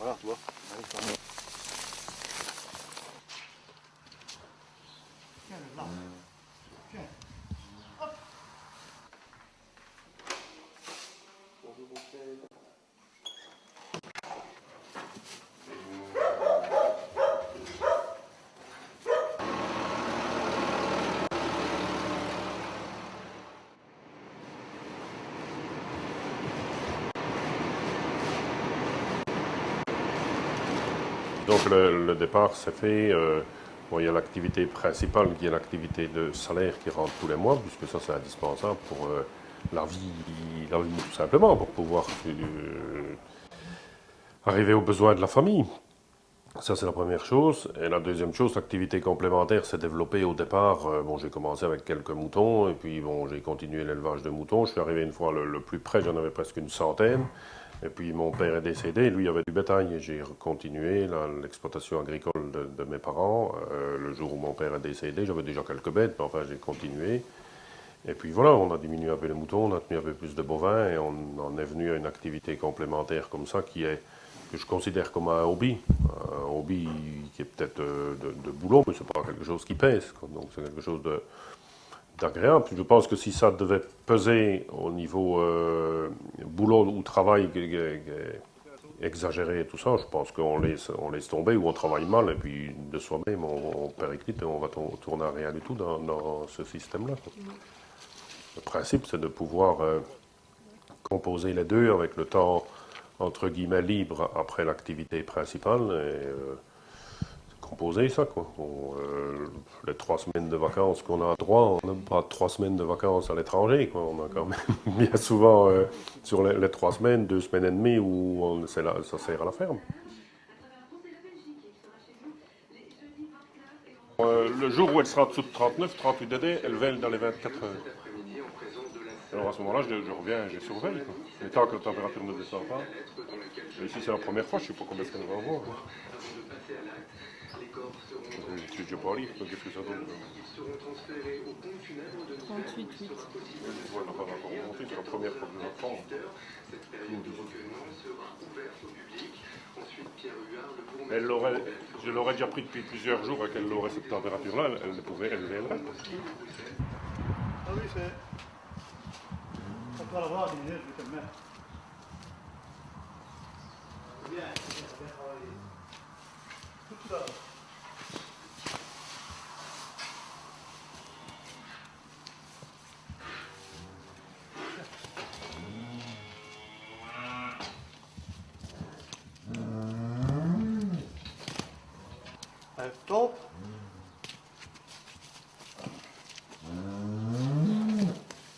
Voilà, tu vois. Tiens, là. Tiens. Hop. Donc le départ s'est fait, bon, il y a l'activité principale qui est l'activité de salaire qui rentre tous les mois, puisque ça c'est indispensable pour la vie tout simplement, pour pouvoir arriver aux besoins de la famille. Ça c'est la première chose. Et la deuxième chose, l'activité complémentaire s'est développée au départ. Bon, j'ai commencé avec quelques moutons, et puis bon, j'ai continué l'élevage de moutons. Je suis arrivé une fois le plus près, j'en avais presque une centaine. Et puis mon père est décédé, lui avait du bétail et j'ai continué l'exploitation agricole de mes parents. Le jour où mon père est décédé, j'avais déjà quelques bêtes, mais enfin j'ai continué. Et puis voilà, on a diminué un peu les moutons, on a tenu un peu plus de bovins et on en est venu à une activité complémentaire comme ça que je considère comme un hobby. Un hobby qui est peut-être de boulot, mais c'est pas quelque chose qui pèse. Donc c'est quelque chose d'agréable. Je pense que si ça devait peser au niveau boulot ou travail exagéré et tout ça, je pense on laisse tomber ou on travaille mal et puis de soi-même on périclite et on va tourner à rien du tout dans ce système-là. Le principe, c'est de pouvoir composer les deux avec le temps entre guillemets libre après l'activité principale et composer ça, quoi. Les 3 semaines de vacances qu'on a droit, on n'a pas 3 semaines de vacances à l'étranger, quoi. On a quand même bien souvent, sur les 3 semaines, 2 semaines et demie où ça sert à la ferme. Le jour où elle sera en dessous de 39, 38 DD, elle vèle dans les 24 heures. Alors à ce moment-là, je reviens, je surveille, quoi. Et tant que la température ne descend pas. Et ici, c'est la première fois, je ne sais pas combien est-ce qu'elle va avoir. Je ne pas lire, qu'est-ce que ça donne? 38,8. Ouais, on va encore remonter, c'est la première fois que je l'apprends. Je l'aurais déjà pris depuis plusieurs jours et qu'elle aurait cette température-là, elle pouvait, elle viendrait. Ah oui, c'est. On peut l'avoir, je vais te le mettre. Bien, bien travaillé. Tout ça. Top.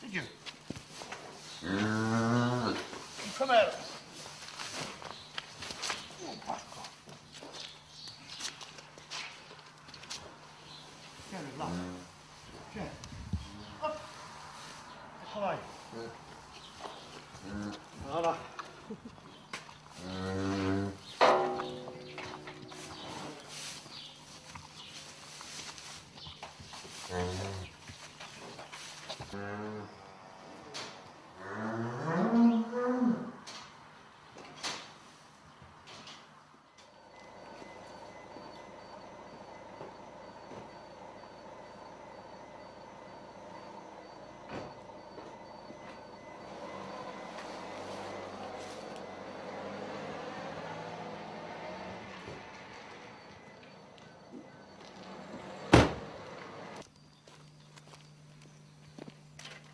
C'est Dieu. Femelle. Tiens, le là. Tiens. Hop. Travail. Voilà.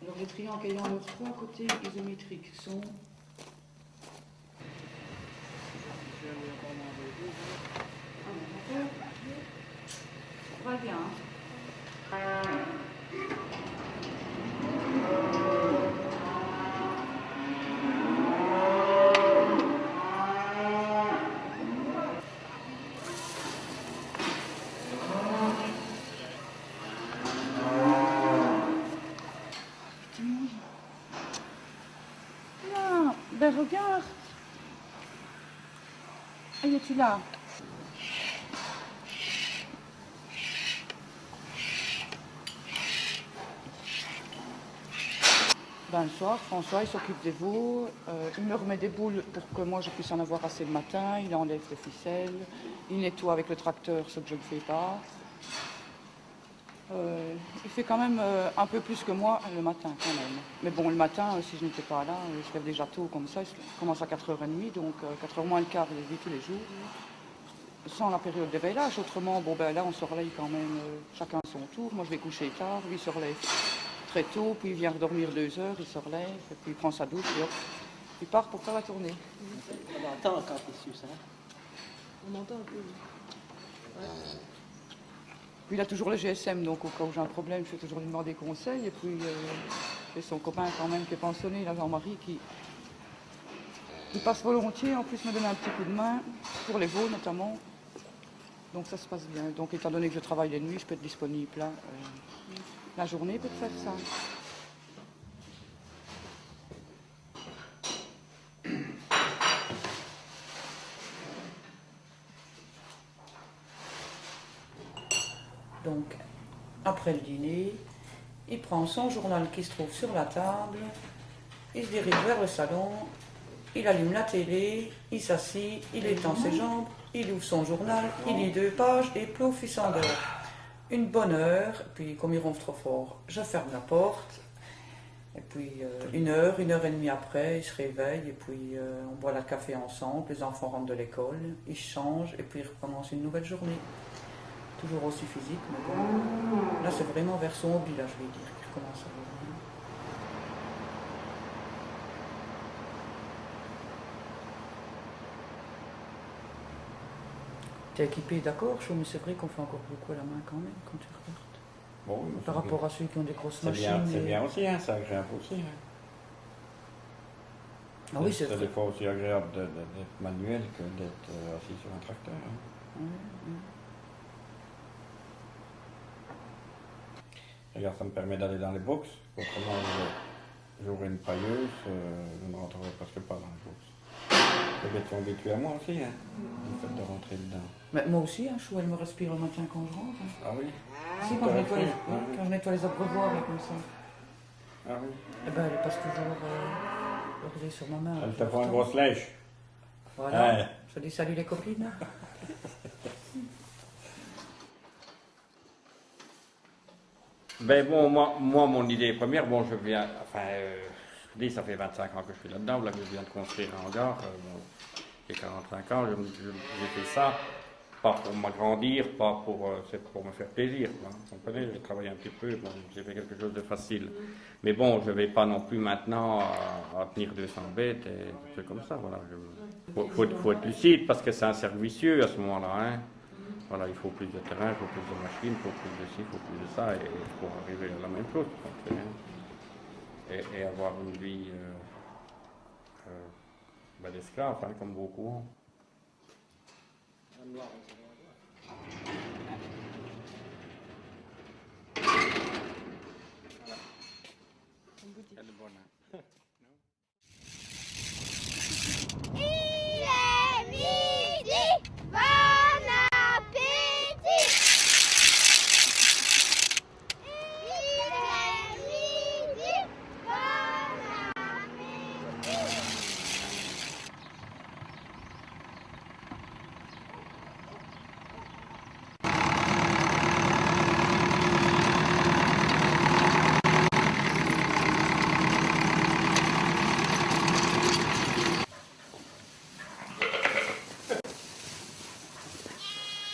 Alors les triangles ayant leurs trois côtés isométriques sont... Ça va bien. Non, ben regarde. Et es-tu là? Ben, le soir, François, il s'occupe des veaux. Il me remet des boules pour que moi je puisse en avoir assez le matin. Il enlève les ficelles. Il nettoie avec le tracteur ce que je ne fais pas. Il fait quand même un peu plus que moi le matin quand même. Mais bon, le matin, si je n'étais pas là, je lève déjà tôt comme ça. Il commence à 4h30, donc 4h moins le quart, il est levé tous les jours. Sans la période de veillage, autrement, bon ben là on se relaye quand même chacun à son tour. Moi je vais coucher tard, lui il se relève très tôt, puis il vient dormir 2 heures, il se relève, et puis il prend sa douche et hop, il part pour faire la tournée. On entend quand il suce, hein? On entend un peu. Ouais. Puis il a toujours le GSM, donc au cas où j'ai un problème, je fais toujours lui demander conseil. Et puis j'ai son copain quand même qui est pensionné, là, Jean-Marie, qui passe volontiers, en plus me donne un petit coup de main, pour les veaux notamment. Donc ça se passe bien. Donc étant donné que je travaille les nuits, je peux être disponible là. La journée peut faire ça. Donc, après le dîner, il prend son journal qui se trouve sur la table, il se dirige vers le salon, il allume la télé, il s'assit, il étend ses jambes, il ouvre son journal, il lit 2 pages et plouf, il s'endort. Une bonne heure, puis comme il ronfle trop fort, je ferme la porte. Et puis 1 heure et demie après, il se réveille et puis on boit le café ensemble, les enfants rentrent de l'école, ils changent et puis ils recommencent une nouvelle journée. Toujours aussi physique, mais bon. Là c'est vraiment vers son hobby, là je vais dire, qu'il recommence à revenir. T'es équipé, d'accord, chaud, mais c'est vrai qu'on fait encore beaucoup à la main quand même, quand tu regardes. Bon, Par rapport à ceux qui ont des grosses c'est machines. bien, c'est bien aussi, hein, c'est agréable aussi. Hein. Ah oui, c'est C'est vrai. des fois aussi agréable d'être manuel que d'être assis sur un tracteur. Hein. Regarde, ça me permet d'aller dans les box. Autrement, j'aurais une pailleuse, je ne rentrerai presque pas dans les box. Peut-être sont habitués à moi aussi, hein, le fait de rentrer dedans. Mais moi aussi, hein, chou, elle me respire le matin quand je rentre. Hein. Ah oui? Si, quand je nettoie les abreuvoirs, là, comme ça. Ah oui? Eh ben, elle passe toujours l'oreiller sur ma main. Elle te prend une grosse lèche. Voilà. Ouais. Je dis salut les copines. Ben bon, moi, mon idée première, bon, je viens, enfin, je dis, ça fait 25 ans que je suis là-dedans, là que je viens de construire un hangar, bon, j'ai 45 ans, j'ai fait ça, pas pour m'agrandir, pas pour, c'est pour me faire plaisir, quoi. Vous comprenez, j'ai travaillé un petit peu, bon, j'ai fait quelque chose de facile. Mais bon, je ne vais pas non plus maintenant à tenir 200 bêtes et des trucs comme ça, voilà. Faut être lucide parce que c'est un cercle vicieux à ce moment-là, hein. Voilà, il faut plus de terrain, il faut plus de machines, il faut plus de ci, il faut plus de ça, et pour arriver à la même chose, et avoir une vie d'esclave, hein, comme beaucoup ont. Il est midi, bon appétit. Il est midi, bon appétit.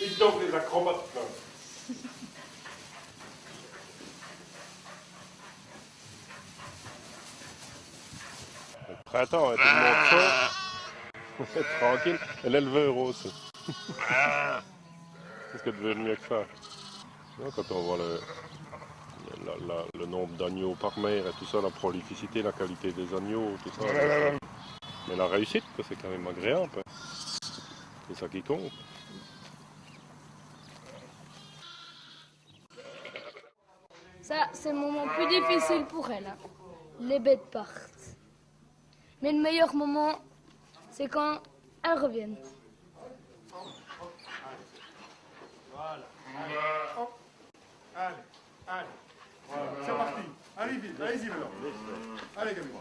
Et donc les acrobates là. Le printemps, hein, tout le monde sort. Tranquille. Et l'éleveur aussi. Qu'est-ce que tu veux de mieux que ça? Non, quand on voit le nombre d'agneaux par mère et tout ça, la prolificité, la qualité des agneaux, tout ça. Mais la réussite, c'est quand même agréable. Hein. C'est ça qui compte. Ça, c'est le moment plus difficile pour elle. Hein. Les bêtes partent. Mais le meilleur moment, c'est quand elles reviennent. Voilà. Allez, hop. Allez, allez. Voilà. C'est parti. Allez. vite, allez-y maintenant. Allez, Camille.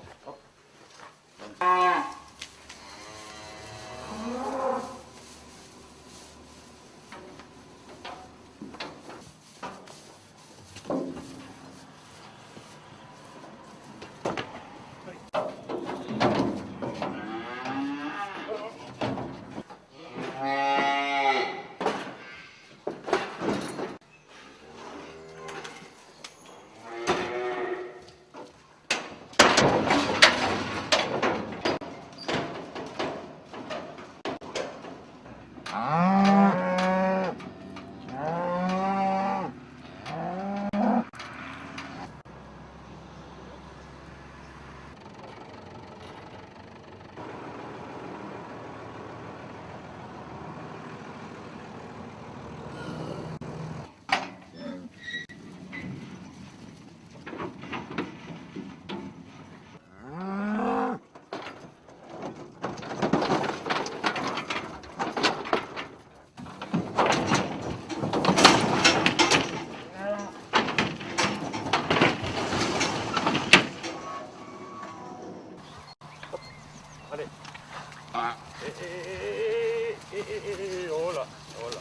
Oh là, oh là.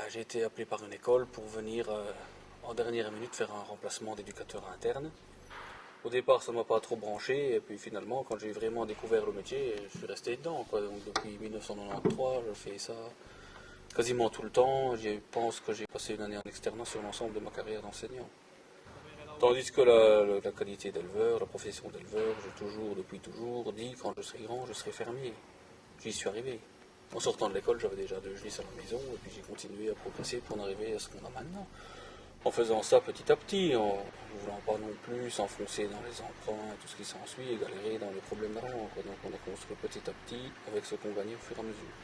J'ai été appelé par une école pour venir en dernière minute faire un remplacement d'éducateur interne. Au départ, ça ne m'a pas trop branché, et puis finalement, quand j'ai vraiment découvert le métier, je suis resté dedans, quoi. Donc, depuis 1993, je fais ça quasiment tout le temps. Je pense que j'ai passé une année en externat sur l'ensemble de ma carrière d'enseignant. Tandis que la qualité d'éleveur, la profession d'éleveur, j'ai toujours, depuis toujours, dit quand je serai grand, je serai fermier. J'y suis arrivé. En sortant de l'école, j'avais déjà 2 genisses à la maison, et puis j'ai continué à progresser pour en arriver à ce qu'on a maintenant. En faisant ça petit à petit, en ne voulant pas non plus s'enfoncer dans les emprunts, tout ce qui s'ensuit, et galérer dans les problèmes d'argent. Donc on a construit petit à petit avec ce qu'on gagnait au fur et à mesure.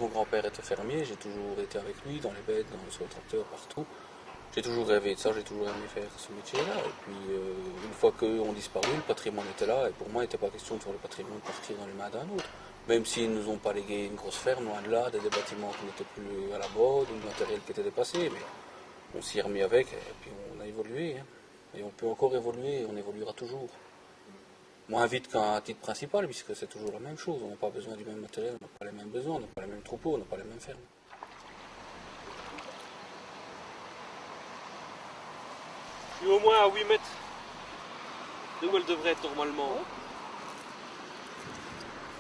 Mon grand-père était fermier, j'ai toujours été avec lui dans les bêtes, sur le tracteur, partout. J'ai toujours rêvé de ça, j'ai toujours aimé faire ce métier-là. Et puis une fois qu'eux ont disparu, le patrimoine était là, et pour moi il n'était pas question de faire le patrimoine partir dans les mains d'un autre. Même s'ils ne nous ont pas légué une grosse ferme, loin de là, des bâtiments qui n'étaient plus à la mode, du matériel qui était dépassé, mais on s'y est remis avec, et puis on a évolué. Hein. Et on peut encore évoluer, et on évoluera toujours. Moins vite qu'un titre principal, puisque c'est toujours la même chose. On n'a pas besoin du même matériel, on n'a pas les mêmes besoins, on n'a pas les mêmes troupeaux, on n'a pas les mêmes fermes. Je suis au moins à 8 mètres de où elle devrait être normalement.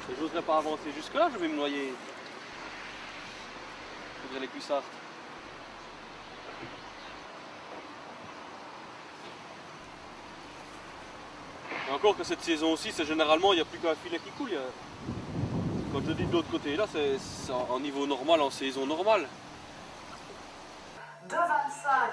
Et je n'oserais pas avancer jusque là, je vais me noyer. Je voudrais les cuissards. Et encore que cette saison aussi, c'est généralement, il n'y a plus qu'un filet qui coule. Quand je dis de l'autre côté, là, c'est en niveau normal, en saison normale. De 25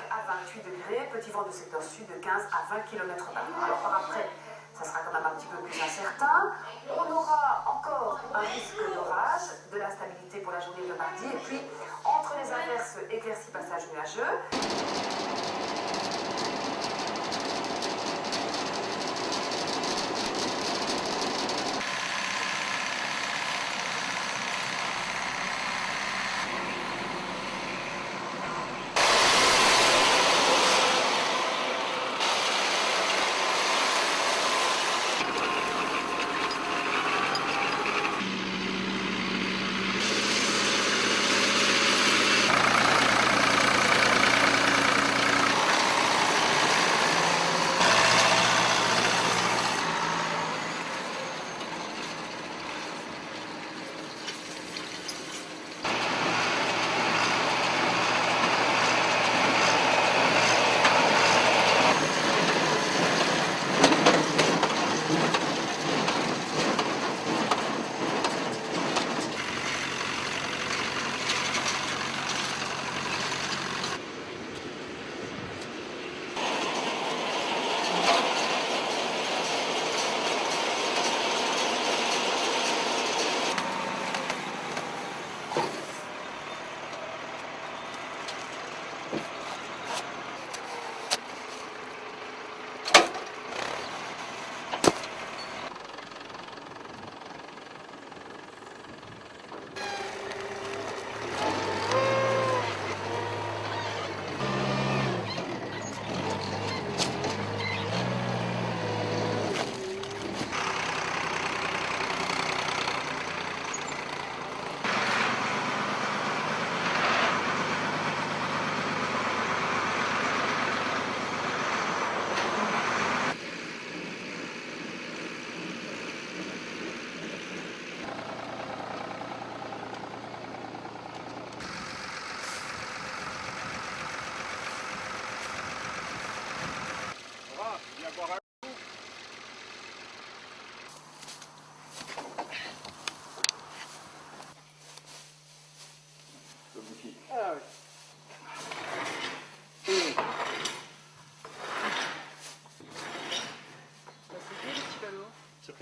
à 28 degrés, petit vent de secteur sud de 15 à 20 km/h. Alors par après, ça sera quand même un petit peu plus incertain. On aura encore un risque d'orage, de l'instabilité pour la journée de mardi, et puis entre les averses, éclaircies, passages nuageux.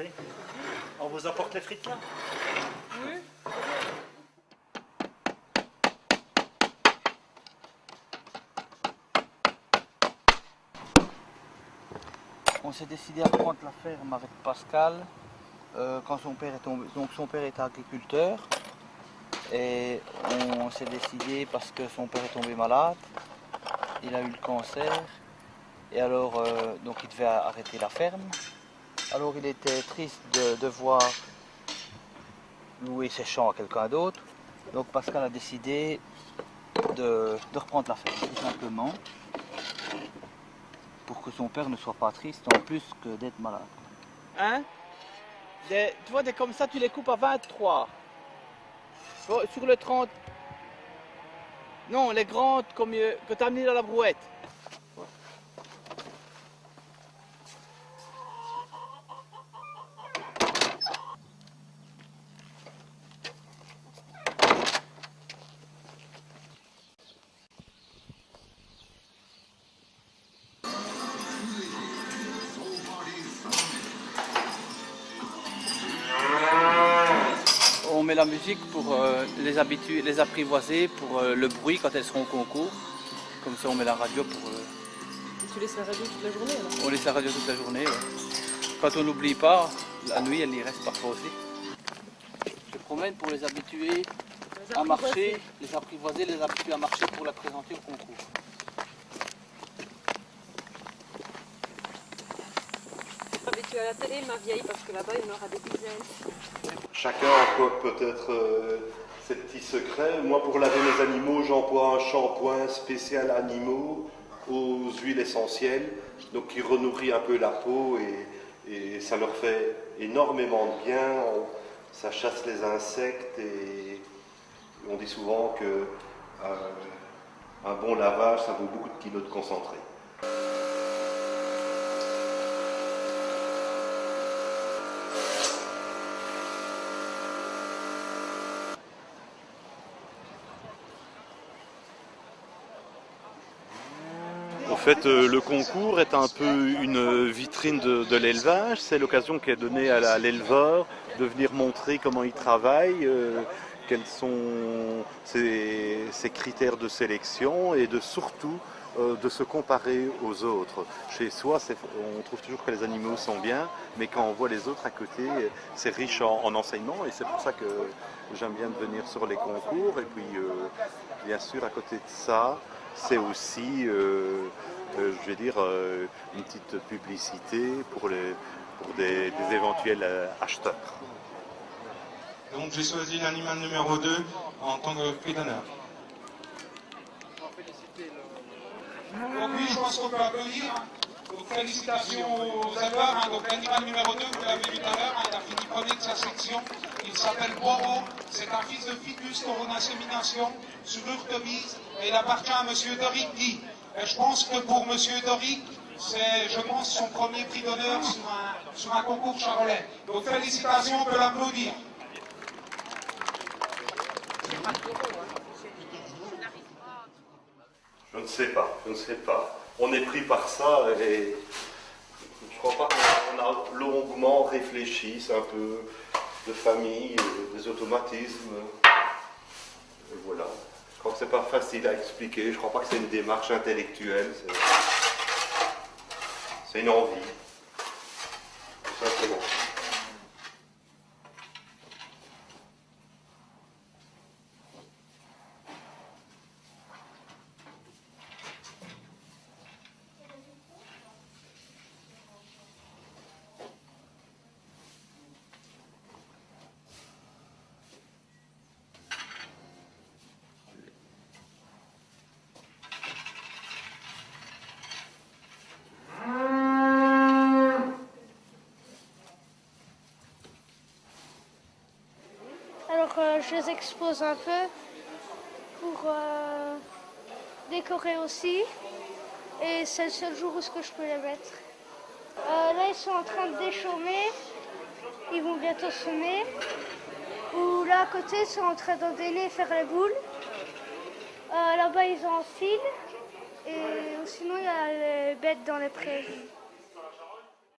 Entrez. On vous apporte les frites là? Oui. On s'est décidé à prendre la ferme avec Pascal quand son père est tombé. Donc son père était agriculteur et on s'est décidé parce que son père est tombé malade. Il a eu le cancer et alors donc il devait arrêter la ferme. Alors il était triste de devoir louer ses champs à quelqu'un d'autre. Donc Pascal a décidé de reprendre la ferme tout simplement. Pour que son père ne soit pas triste en plus que d'être malade. Hein? Tu vois, des comme ça, tu les coupes à 23. Sur le 30. Non, les grandes comme, que tu as mis dans la brouette. On met la musique pour les apprivoiser pour le bruit quand elles seront au concours. Comme ça on met la radio pour... Tu laisses la radio toute la journée alors? On laisse la radio toute la journée, ouais. Quand on n'oublie pas, la nuit elle y reste parfois aussi. Je promène pour les habituer à marcher, les apprivoiser, les habituer à marcher pour la présenter au concours. Habitué à la télé, ma vieille, parce que là-bas il y en aura des dizaines. Chacun emploie peut-être ses petits secrets. Moi, pour laver mes animaux, j'emploie un shampoing spécial animaux aux huiles essentielles, donc qui renourrit un peu la peau et ça leur fait énormément de bien. Ça chasse les insectes et on dit souvent que un bon lavage, ça vaut beaucoup de kilos de concentré. En fait, le concours est un peu une vitrine de l'élevage. C'est l'occasion qui est donnée à l'éleveur de venir montrer comment il travaille, quels sont ses critères de sélection et surtout de se comparer aux autres. Chez soi, on trouve toujours que les animaux sont bien, mais quand on voit les autres à côté, c'est riche en enseignements et c'est pour ça que j'aime bien venir sur les concours. Et puis, bien sûr, à côté de ça, c'est aussi, je vais dire, une petite publicité pour des éventuels acheteurs. Donc j'ai choisi l'animal numéro 2 en tant que prix d'honneur. Donc oui, je pense qu'on peut applaudir. Donc félicitations aux éleveurs. Donc l'animal numéro 2, vous l'avez vu tout à l'heure, il a fini premier de sa section. Il s'appelle Boro. C'est un fils de ficus pour une insémination sur Urtebise et il appartient à M. Doric Guy. Et je pense que pour M. Doric, c'est, je pense, son premier prix d'honneur sur un concours charolais. Donc félicitations, on peut l'applaudir. Je ne sais pas, je ne sais pas. On est pris par ça et je crois pas qu'on a longuement réfléchi, c'est un peu de famille, des automatismes. Et voilà. Je crois que c'est pas facile à expliquer, je crois pas que c'est une démarche intellectuelle, c'est une envie, tout simplement. Je les expose un peu pour décorer aussi. Et c'est le seul jour où je peux les mettre. Là, ils sont en train de déchaumer. Ils vont bientôt semer. Ou là, à côté, ils sont en train d'endainer et faire les boules. Là-bas, ils enfilent. Et sinon, il y a les bêtes dans les prairies.